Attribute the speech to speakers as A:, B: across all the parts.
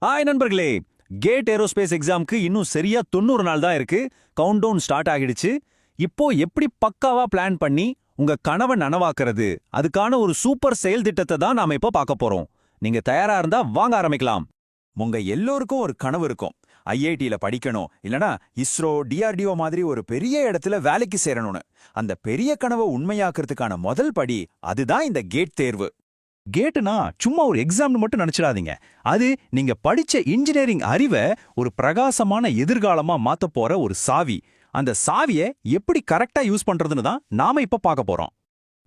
A: Hi நண்பர்களே, gate aerospace எக்ஸாம்க்கு இன்னும் சரியா 90 நாள் தான் இருக்கு. கவுண்டவுன் ஸ்டார்ட் ஆகிடுச்சு. இப்போ எப்படி பக்காவா பிளான் பண்ணி உங்க கனவை நனவாக்குறது, அதுக்கான ஒரு சூப்பர் செயல் திட்டத்தை தான் நாம இப்போ பார்க்க போறோம். நீங்க தயாரா இருந்தா வாங்க ஆரம்பிக்கலாம். உங்க எல்லோருக்கும் ஒரு கனவு இருக்கும். ஐஐடியில படிக்கணும், இல்லனா இஸ்ரோ, டிஆர்டிஓ மாதிரி ஒரு பெரிய இடத்துல வேலைக்கு சேரணும்னு. அந்த பெரிய கனவை உண்மையாக்குறதுக்கான முதல் படி அதுதான் இந்த கேட் தேர்வு. கேட்டுனா சும்மா ஒரு எக்ஸாம்னு மட்டும் நினைச்சிடாதீங்க. அது நீங்க படிச்ச இன்ஜினியரிங் அறிவை ஒரு பிரகாசமான எதிர்காலமா மாத்த போற ஒரு சாவி. அந்த சாவியை எப்படி கரெக்டா யூஸ் பண்றதுன்னு தான் நாம இப்ப பார்க்க போறோம்.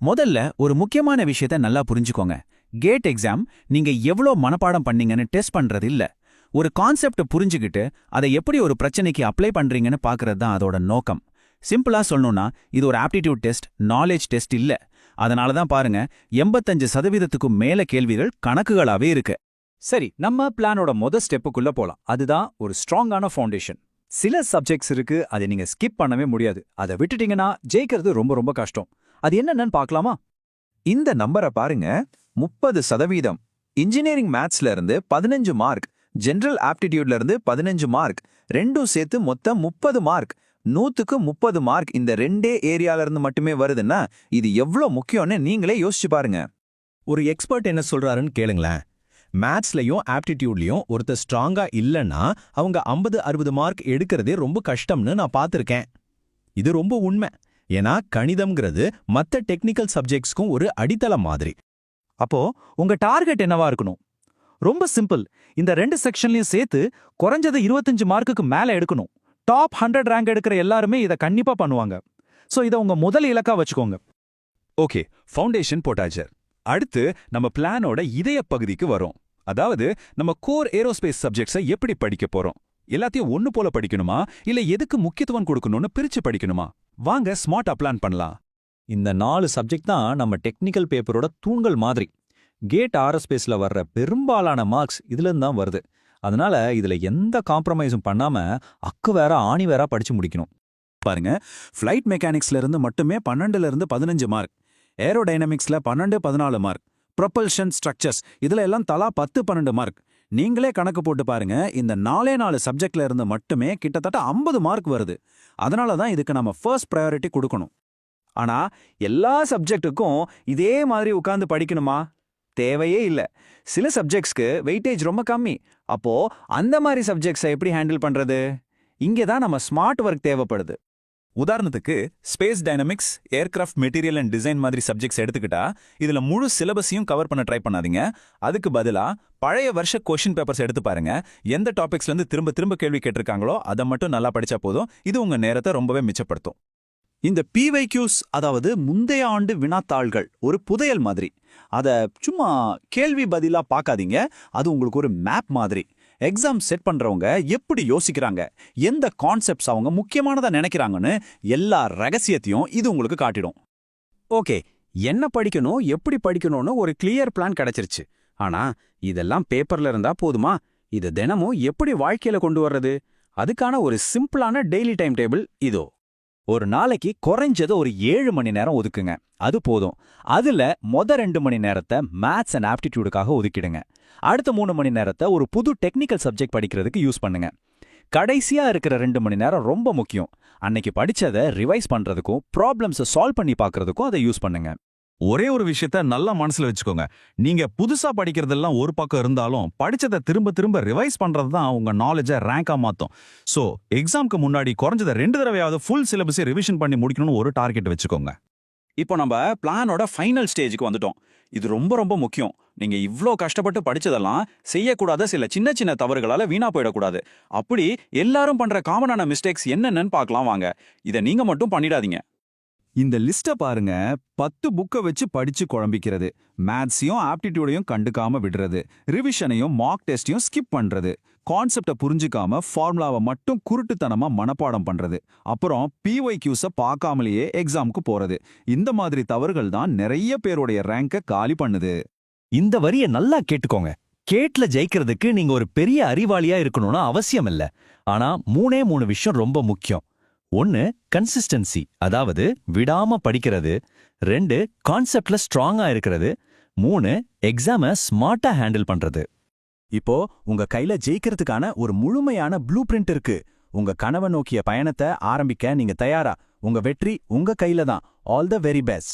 A: முதல்ல ஒரு முக்கியமான விஷயத்த நல்லா புரிஞ்சுக்கோங்க. கேட் எக்ஸாம் நீங்க எவ்வளோ மனப்பாடம் பண்ணீங்கன்னு டெஸ்ட் பண்றது இல்ல. ஒரு கான்செப்ட புரிஞ்சுக்கிட்டு அதை எப்படி ஒரு பிரச்சனைக்கு அப்ளை பண்றீங்கன்னு பாக்குறது தான் அதோட நோக்கம். சிம்பிளா சொல்லணும்னா இது ஒரு ஆப்டிடியூட் டெஸ்ட், நாலேஜ் டெஸ்ட் இல்ல. அதனால தான் பாருங்க 85% மேல கேள்விகள் கணக்குகளாவே இருக்கு. சரி, நம்ம பிளானோட ஸ்டெப்புக்குள்ள போலாம். அதுதான் ஒரு ஸ்ட்ராங்கான ஃபவுண்டேஷன். சில சப்ஜெக்ட்ஸ் இருக்கு, அதை நீங்க ஸ்கிப் பண்ணவே முடியாது. அதை விட்டுட்டீங்கன்னா ஜெயிக்கிறது ரொம்ப ரொம்ப கஷ்டம். அது என்னன்னு பார்க்கலாமா? இந்த நம்பரை பாருங்க, 30%. இன்ஜினியரிங் மேத்ஸ்ல இருந்து 15 மார்க், ஜெனரல் ஆப்டிடியூட்ல இருந்து 15 மார்க், ரெண்டும் சேர்த்து மொத்தம் 30 மார்க். 100க்கு 30 மார்க் இந்த ரெண்டே ஏரியால இருந்து மட்டுமே வருதுன்னா இது எவ்வளவு முக்கியம்னு நீங்களே யோசிச்சு பாருங்க. ஒரு எக்ஸ்பர்ட் என்ன சொல்றாருன்னு கேளுங்களேன். மேத்ஸ்லயும் ஆப்டிடியூட்லயும் ஒருத்தர் ஸ்ட்ராங்கா இல்லைன்னா அவங்க 50-60 மார்க் எடுக்கிறதே ரொம்ப கஷ்டம்னு நான் பார்த்திருக்கேன். இது ரொம்ப உண்மை. ஏன்னா கணிதம்ங்கிறது மற்ற டெக்னிக்கல் சப்ஜெக்ட்ஸ்க்கும் ஒரு அடித்தளம் மாதிரி. அப்போ உங்க டார்கெட் என்னவா இருக்கணும்? ரொம்ப சிம்பிள். இந்த 2 செக்ஷன்லயும் சேர்த்து குறைஞ்சது 25 மார்க்குக்கு மேல எடுக்கணும். டாப் 100 ரேங்க் எடுக்கிற எல்லாருமே இதை கண்டிப்பா பண்ணுவாங்க. சோ இதை உங்க முதல் இலக்கா வச்சுக்கோங்க. ஓகே, ஃபவுண்டேஷன் போட்டாச்சு. அடுத்து நம்ம பிளானோட இதய பகுதிக்கு வரோம். அதாவது நம்ம கோர் ஏரோஸ்பேஸ் சப்ஜெக்ட்ஸை எப்படி படிக்க போறோம். எல்லாத்தையும் ஒன்னு போல படிக்கணுமா, இல்ல எதுக்கு முக்கியத்துவம் கொடுக்கணும்னு பிரிச்சு படிக்கணுமா? வாங்க ஸ்மார்ட்டா பிளான் பண்ணலாம். இந்த 4 சப்ஜெக்ட் தான் நம்ம டெக்னிக்கல் பேப்பரோட தூண்கள் மாதிரி. கேட் ஆரோஸ்பேஸ்ல வர்ற பெரும்பாலான மார்க்ஸ் இதுல இருந்து தான் வருது. அதனால இதுல எந்த காம்ப்ரமைஸும் பண்ணாம அக்கு வேற ஆணி வேற படிச்சு முடிக்கணும். பாருங்க, ஃப்ளைட் மெக்கானிக்ஸ்ல இருந்து மட்டுமே 12ல இருந்து 15 மார்க், ஏரோடைனமிக்ஸ்ல 12-14 மார்க், ப்ரொபல்ஷன் ஸ்ட்ரக்சர்ஸ் இதுல எல்லாம் தலா 10-12 மார்க். நீங்களே கணக்கு போட்டு பாருங்க, இந்த 4 சப்ஜெக்ட்ல இருந்து மட்டுமே கிட்டத்தட்ட 50 மார்க் வருது. அதனால தான் இதுக்கு நம்ம ஃபர்ஸ்ட் ப்ரையாரிட்டி கொடுக்கணும். ஆனா எல்லா சப்ஜெக்ட்டுக்கும் இதே மாதிரி உட்கார்ந்து படிக்கணுமா? தேவையே இல்ல. சில சப்ஜெக்ட்ஸ்க்கு வெயிட்டேஜ் ரொம்ப கம்மி. அப்போ அந்த மாதிரி சப்ஜெக்ட்ஸை எப்படி ஹேண்டில் பண்றது? இங்கே தான் நம்ம ஸ்மார்ட் ஒர்க் தேவைப்படுது. உதாரணத்துக்கு space dynamics, aircraft material and design மாதிரி சப்ஜெக்ட்ஸ் எடுத்துக்கிட்டா இதுல முழு சிலபஸையும் கவர் பண்ண ட்ரை பண்ணாதீங்க. அதுக்கு பதிலா பழைய வருஷ கொஸ்டின் பேப்பர்ஸ் எடுத்து பாருங்க. எந்த டாபிக்ஸ்ல இருந்து திரும்ப திரும்ப கேள்வி கேட்டிருக்காங்களோ அதை மட்டும் நல்லா படிச்சா போதும். இது உங்க நேரத்தை ரொம்பவே மிச்சப்படுத்தும். இந்த பிவைக்யூஸ், அதாவது முந்தைய ஆண்டு வினாத்தாள்கள், ஒரு புதையல் மாதிரி. அதை சும்மா கேள்வி பதிலா பார்க்காதீங்க. அது உங்களுக்கு ஒரு மேப் மாதிரி. எக்ஸாம் செட் பண்றவங்க எப்படி யோசிக்கிறாங்க, எந்த கான்செப்ட்ஸ் அவங்க முக்கியமானதா நினைக்கிறாங்கன்னு எல்லா ரகசியத்தையும் இது உங்களுக்கு காட்டிடும். ஓகே, என்ன படிக்கணும், எப்படி படிக்கணும்னு ஒரு கிளியர் பிளான் கிடைச்சிருச்சு. ஆனா இதெல்லாம் பேப்பர்ல இருந்தா போதுமா? இது தினமும் எப்படி வாழ்க்கையில கொண்டு வர்றது? அதுக்கான ஒரு சிம்பிளான டெய்லி டைம் டேபிள் இதோ. ஒரு நாளைக்கு குறைஞ்சது ஒரு 7 மணி நேரம் ஒதுக்குங்க. அது போதும். அதுல 2 மணி நேரத்தை மேத்ஸ் அண்ட் ஆப்டிடியூடுக்காக ஒதுக்கிடுங்க. அடுத்த 3 மணி நேரத்தை ஒரு புது டெக்னிக்கல் சப்ஜெக்ட் படிக்கிறதுக்கு யூஸ் பண்ணுங்க. கடைசியா இருக்கிற 2 மணி நேரம் ரொம்ப முக்கியம். அன்னைக்கு படிச்சதை ரிவைஸ் பண்றதுக்கும் ப்ராப்ளம்ஸை சால்வ் பண்ணி பார்க்கறதுக்கும் அதை யூஸ் பண்ணுங்க. ஒரே ஒரு விஷயத்த நல்லா மனசுல வச்சுக்கோங்க. நீங்க புதுசா படிக்கிறதெல்லாம் ஒரு பக்கம் இருந்தாலும் படிச்சதை திரும்ப திரும்ப ரிவைஸ் பண்றது தான் உங்க நாலேஜை ரேங்கா மாத்தும். சோ எக்ஸாம்க்கு முன்னாடி குறைஞ்சதை 2 தடவையாவது ஃபுல் சிலபஸை ரிவிஷன் பண்ணி முடிக்கணும்னு ஒரு டார்கெட் வச்சுக்கோங்க. இப்போ நம்ம பிளானோட ஃபைனல் ஸ்டேஜுக்கு வந்துட்டோம். இது ரொம்ப ரொம்ப முக்கியம். நீங்க இவ்ளோ கஷ்டப்பட்டு படிச்சதெல்லாம் செய்யக்கூடாத சில சின்ன சின்ன தவறுகளால வீணா போயிடக்கூடாது. அப்படி எல்லாரும் பண்ற காமனான மிஸ்டேக்ஸ் என்னென்னு பார்க்கலாம் வாங்க. இதை நீங்க மட்டும் பண்ணிடாதீங்க. இந்த லிஸ்ட பாருங்க. 10 புக்கை வச்சு படிச்சு குழம்பிக்கிறது, மேத்ஸையும் ஆப்டிடியூடையும் கண்டுக்காம விடுறது, ரிவிஷனையும் மார்க் டெஸ்டையும் ஸ்கிப் பண்றது, கான்செப்டை புரிஞ்சுக்காம ஃபார்முலாவை மட்டும் குருட்டுத்தனமா மனப்பாடம் பண்றது, அப்புறம் பிஒய்க்யூஸை பார்க்காமலேயே எக்ஸாமுக்கு போறது. இந்த மாதிரி தவறுகள் தான் நிறைய பேருடைய ரேங்கை காலி பண்ணுது. இந்த வரியை நல்லா கேட்டுக்கோங்க. கேட்ல ஜெயிக்கிறதுக்கு நீங்க ஒரு பெரிய அறிவாளியா இருக்கணும்னு அவசியம் இல்ல. ஆனா 3 விஷயம் ரொம்ப முக்கியம். 1 கன்சிஸ்டன்சி, அதாவது விடாம படிக்கிறது. 2 கான்செப்ட்ல ஸ்ட்ராங்கா இருக்கிறது. 3 எக்ஸாமை ஸ்மார்ட்டா ஹேண்டில் பண்றது. இப்போ உங்க கையில ஜெயிக்கிறதுக்கான ஒரு முழுமையான ப்ளூ பிரிண்ட் இருக்கு. உங்க கனவை நோக்கிய பயணத்தை ஆரம்பிக்க நீங்க தயாரா? உங்க வெற்றி உங்க கையில தான். All the very best.